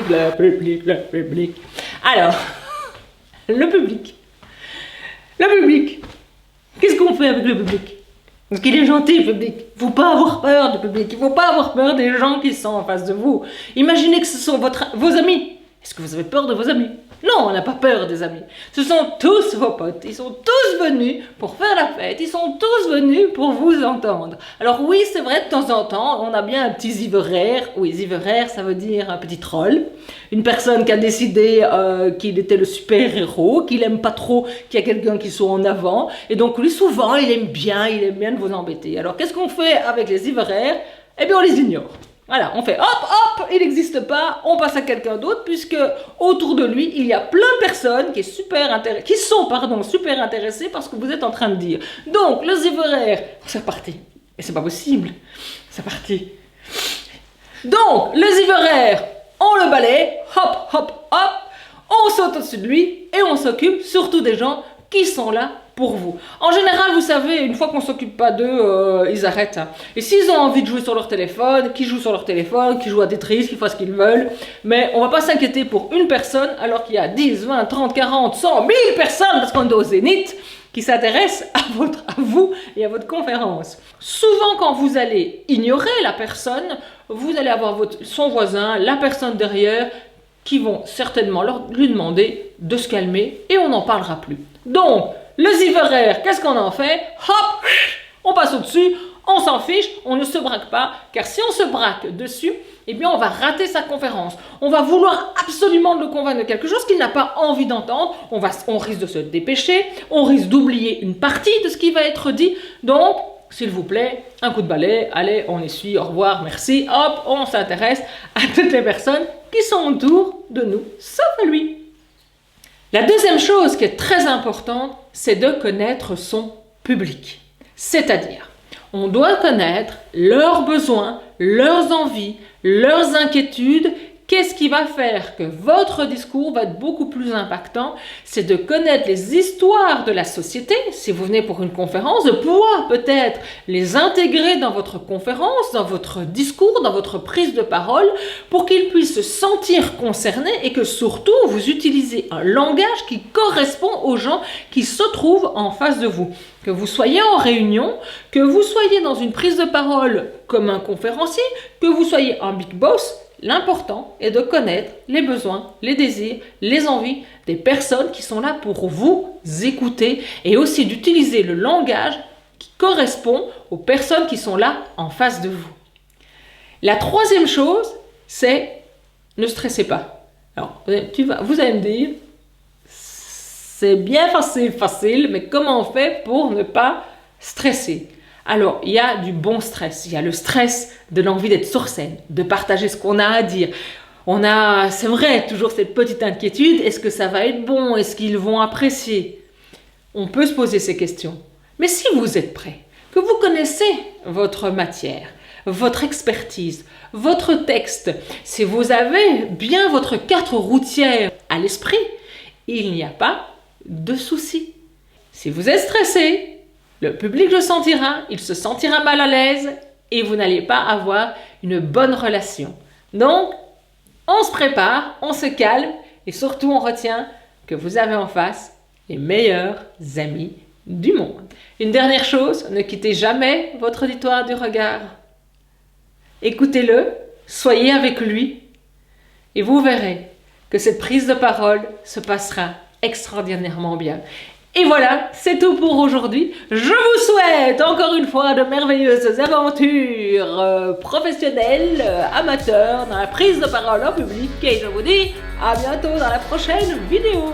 le public, le public. Alors, le public. Le public. Qu'est-ce qu'on fait avec le public? Parce qu'il est gentil, le public. Il ne faut pas avoir peur du public. Il ne faut pas avoir peur des gens qui sont en face de vous. Imaginez que ce sont vos amis. Est-ce que vous avez peur de vos amis? Non, on n'a pas peur des amis. Ce sont tous vos potes. Ils sont tous venus pour faire la fête. Ils sont tous venus pour vous entendre. Alors oui, c'est vrai, de temps en temps, on a bien un petit ziveraire. Oui, ziveraire, ça veut dire un petit troll. Une personne qui a décidé qu'il était le super-héros, qu'il aime pas trop qu'il y a quelqu'un qui soit en avant. Et donc lui, souvent, il aime bien de vous embêter. Alors qu'est-ce qu'on fait avec les ziveraires? Eh bien, on les ignore. Voilà, on fait hop, hop, il n'existe pas, on passe à quelqu'un d'autre, puisque autour de lui, il y a plein de personnes qui sont super intéressées par ce que vous êtes en train de dire. Donc, le ziveraire, c'est parti. Et c'est pas possible, c'est parti. Donc, le ziveraire, on le balaye, hop, hop, hop, on saute au-dessus de lui, et on s'occupe surtout des gens qui sont là pour vous. En général, vous savez, une fois qu'on ne s'occupe pas d'eux, ils arrêtent. Et s'ils ont envie de jouer sur leur téléphone, qu'ils jouent sur leur téléphone, qu'ils jouent à Tetris, qu'ils fassent ce qu'ils veulent. Mais on ne va pas s'inquiéter pour une personne, alors qu'il y a 10, 20, 30, 40, 100, 1000 personnes, parce qu'on est au Zénith, qui s'intéressent à vous et à votre conférence. Souvent, quand vous allez ignorer la personne, vous allez avoir son voisin, la personne derrière, qui vont certainement lui demander de se calmer et on n'en parlera plus. Donc, le ziveraire, qu'est-ce qu'on en fait? Hop, on passe au-dessus, on s'en fiche, on ne se braque pas, car si on se braque dessus, eh bien on va rater sa conférence. On va vouloir absolument le convaincre de quelque chose qu'il n'a pas envie d'entendre, on risque de se dépêcher, on risque d'oublier une partie de ce qui va être dit, donc s'il vous plaît, un coup de balai, allez, on essuie, au revoir, merci, hop, on s'intéresse à toutes les personnes qui sont autour de nous, sauf à lui. La deuxième chose qui est très importante, c'est de connaître son public. C'est-à-dire, on doit connaître leurs besoins, leurs envies, leurs inquiétudes. Qu'est-ce qui va faire que votre discours va être beaucoup plus impactant? C'est de connaître les histoires de la société. Si vous venez pour une conférence, de pouvoir peut-être les intégrer dans votre conférence, dans votre discours, dans votre prise de parole, pour qu'ils puissent se sentir concernés et que surtout vous utilisez un langage qui correspond aux gens qui se trouvent en face de vous. Que vous soyez en réunion, que vous soyez dans une prise de parole comme un conférencier, que vous soyez un big boss, l'important est de connaître les besoins, les désirs, les envies des personnes qui sont là pour vous écouter et aussi d'utiliser le langage qui correspond aux personnes qui sont là en face de vous. La troisième chose, c'est ne stressez pas. Alors, vous allez me dire, c'est bien facile, mais comment on fait pour ne pas stresser? Alors, il y a du bon stress. Il y a le stress de l'envie d'être sur scène, de partager ce qu'on a à dire. On a, c'est vrai, toujours cette petite inquiétude. Est-ce que ça va être bon? Est-ce qu'ils vont apprécier? On peut se poser ces questions. Mais si vous êtes prêt, que vous connaissez votre matière, votre expertise, votre texte, si vous avez bien votre carte routière à l'esprit, il n'y a pas de souci. Si vous êtes stressé, le public le sentira, il se sentira mal à l'aise et vous n'allez pas avoir une bonne relation. Donc, on se prépare, on se calme et surtout on retient que vous avez en face les meilleurs amis du monde. Une dernière chose, ne quittez jamais votre auditoire du regard. Écoutez-le, soyez avec lui et vous verrez que cette prise de parole se passera extraordinairement bien. Et voilà, c'est tout pour aujourd'hui. Je vous souhaite encore une fois de merveilleuses aventures professionnelles, amateurs, dans la prise de parole en public. Et je vous dis à bientôt dans la prochaine vidéo.